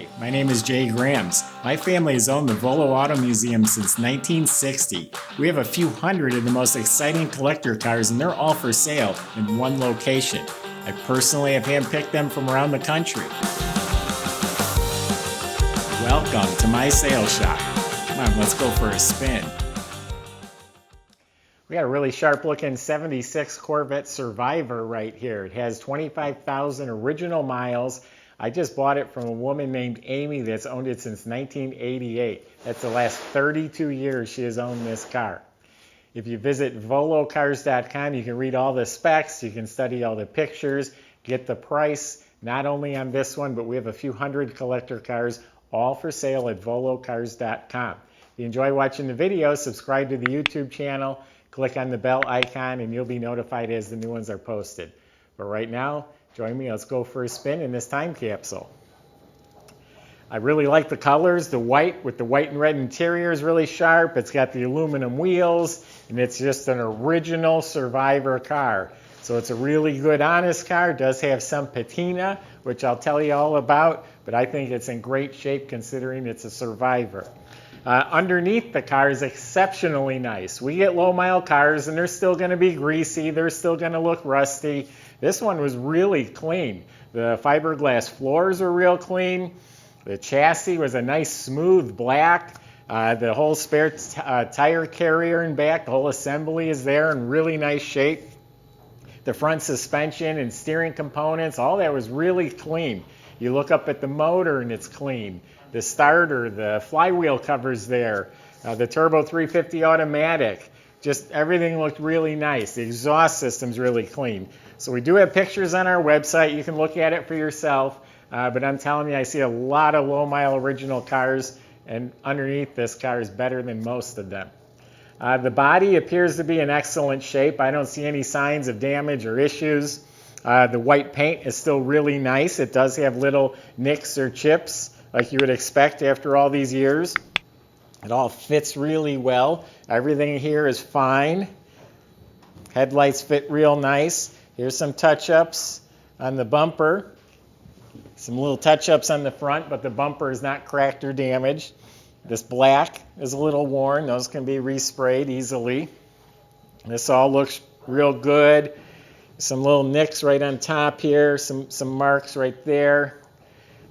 Hi, my name is Jay Grams. My family has owned the Volo Auto Museum since 1960. We have a few hundred of the most exciting collector cars, and they're all for sale in one location. I personally have handpicked them from around the country. Welcome to my sales shop. Come on, let's go for a spin. We got a really sharp looking 76 Corvette Survivor right here. It has 25,000 original miles. I just bought it from a woman named Amy that's owned it since 1988. That's the last 32 years she has owned this car. If you visit volocars.com, you can read all the specs, you can study all the pictures, get the price, not only on this one, but we have a few hundred collector cars, all for sale at volocars.com. If you enjoy watching the video, subscribe to the YouTube channel, click on the bell icon, and you'll be notified as the new ones are posted. But right now, join me, let's go for a spin in this time capsule. I really like the colors. The white with the white and red interior is really sharp. It's got the aluminum wheels, and it's just an original Survivor car. So it's a really good, honest car. It does have some patina, which I'll tell you all about, but I think it's in great shape considering it's a Survivor. Underneath the car is exceptionally nice. We get low mile cars and they're still going to be greasy, they're still going to look rusty. This one was really clean. The fiberglass floors were real clean. The chassis was a nice smooth black. The whole spare tire carrier in back, the whole assembly is there in really nice shape. The front suspension and steering components, all that was really clean. You look up at the motor and it's clean. The starter, the flywheel covers there, the turbo 350 automatic, just everything looked really nice. The exhaust system's really clean. So we do have pictures on our website. You can look at it for yourself, but I'm telling you, I see a lot of low mile original cars, and underneath this car is better than most of them. The body appears to be in excellent shape. I don't see any signs of damage or issues. The white paint is still really nice. It does have little nicks or chips like you would expect after all these years. It all fits really well. Everything here is fine. Headlights fit real nice. Here's some touch-ups on the bumper. Some little touch-ups on the front, but the bumper is not cracked or damaged. This black is a little worn. Those can be resprayed easily. This all looks real good. Some little nicks right on top here, some marks right there.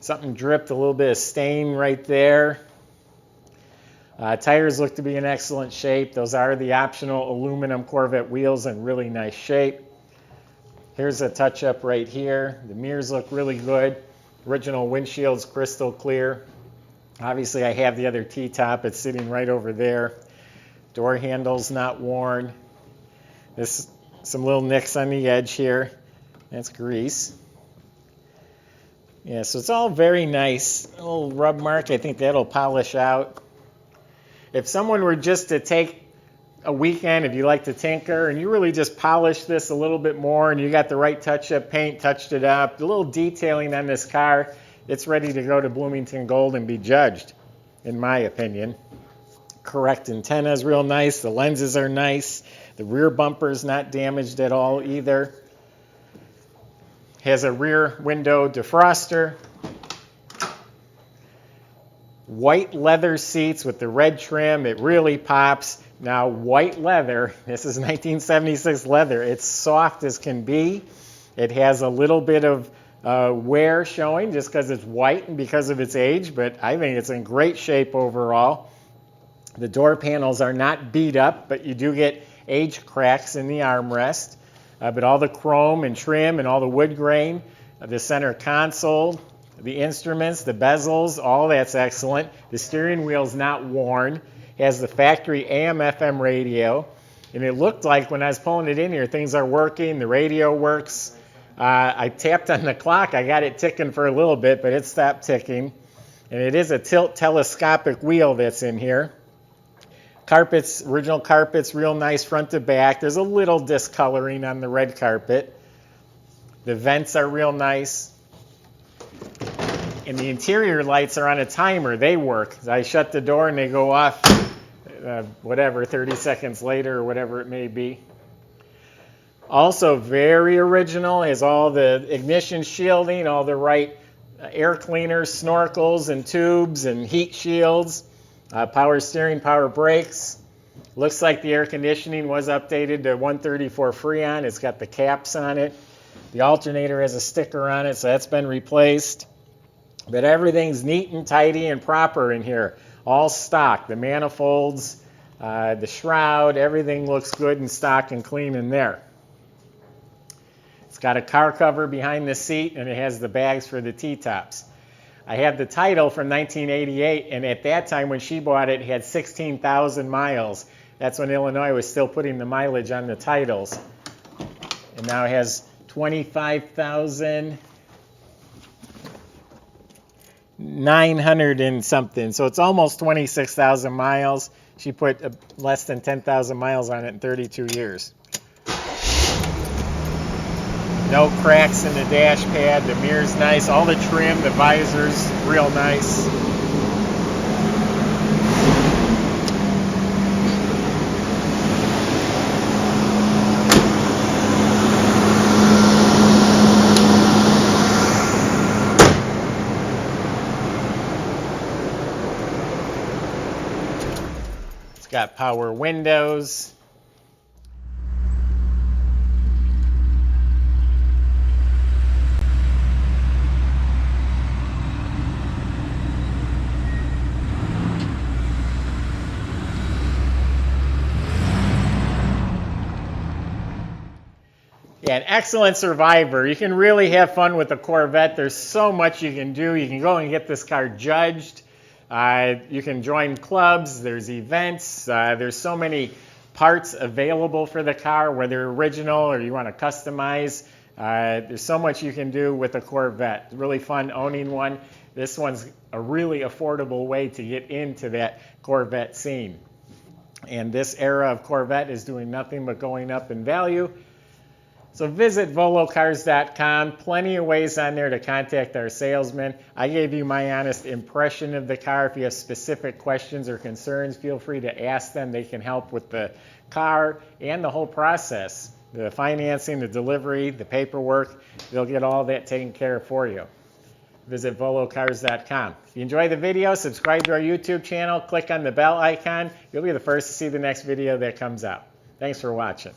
Something dripped, a little bit of stain right there. Tires look to be in excellent shape. Those are the optional aluminum Corvette wheels in really nice shape. Here's a touch-up right here. The mirrors look really good. Original windshield's crystal clear. Obviously, I have the other T-top. It's sitting right over there. Door handle's not worn. Some little nicks on the edge here. That's grease. Yeah, so it's all very nice. A little rub mark, I think that'll polish out. If someone were just to take a weekend, if you like to tinker, and you really just polish this a little bit more, and you got the right touch-up paint, touched it up, a little detailing on this car, it's ready to go to Bloomington Gold and be judged, in my opinion. Correct antenna is real nice. The lenses are nice. The rear bumper is not damaged at all either. Has a rear window defroster. White leather seats with the red trim. It really pops. Now, white leather, this is 1976 leather. It's soft as can be. It has a little bit of wear showing just because it's white and because of its age, but I think it's in great shape overall. The door panels are not beat up, but you do get age cracks in the armrest. But all the chrome and trim and all the wood grain, the center console, the instruments, the bezels, all that's excellent. The steering wheel's not worn. It has the factory AM/FM radio. And it looked like when I was pulling it in here, things are working, the radio works. I tapped on the clock. I got it ticking for a little bit, but it stopped ticking. And it is a tilt telescopic wheel that's in here. Carpets, original carpets, real nice front to back. There's a little discoloring on the red carpet. The vents are real nice. And the interior lights are on a timer. They work. I shut the door and they go off, 30 seconds later or whatever it may be. Also very original. Has all the ignition shielding, all the right air cleaners, snorkels and tubes and heat shields, power steering, power brakes. Looks like the air conditioning was updated to 134 Freon. It's got the caps on it. The alternator has a sticker on it, so that's been replaced. But everything's neat and tidy and proper in here. All stock. The manifolds, the shroud, everything looks good and stock and clean in there. It's got a car cover behind the seat, and it has the bags for the T-tops. I have the title from 1988, and at that time when she bought it, it had 16,000 miles. That's when Illinois was still putting the mileage on the titles. And now it has 25,900 and something. So it's almost 26,000 miles. She put less than 10,000 miles on it in 32 years. No cracks in the dash pad. The mirror's nice. All the trim, the visor's real nice. It's got power windows. Yeah, an excellent survivor. You can really have fun with the Corvette. There's so much you can do. You can go and get this car judged. You can join clubs. There's events. There's so many parts available for the car, whether original or you want to customize. There's so much you can do with a Corvette. It's really fun owning one. This one's a really affordable way to get into that Corvette scene. And this era of Corvette is doing nothing but going up in value. So visit volocars.com. Plenty of ways on there to contact our salesman. I gave you my honest impression of the car. If you have specific questions or concerns, feel free to ask them. They can help with the car and the whole process. The financing, the delivery, the paperwork. They'll get all that taken care of for you. Visit volocars.com. If you enjoyed the video, subscribe to our YouTube channel. Click on the bell icon. You'll be the first to see the next video that comes out. Thanks for watching.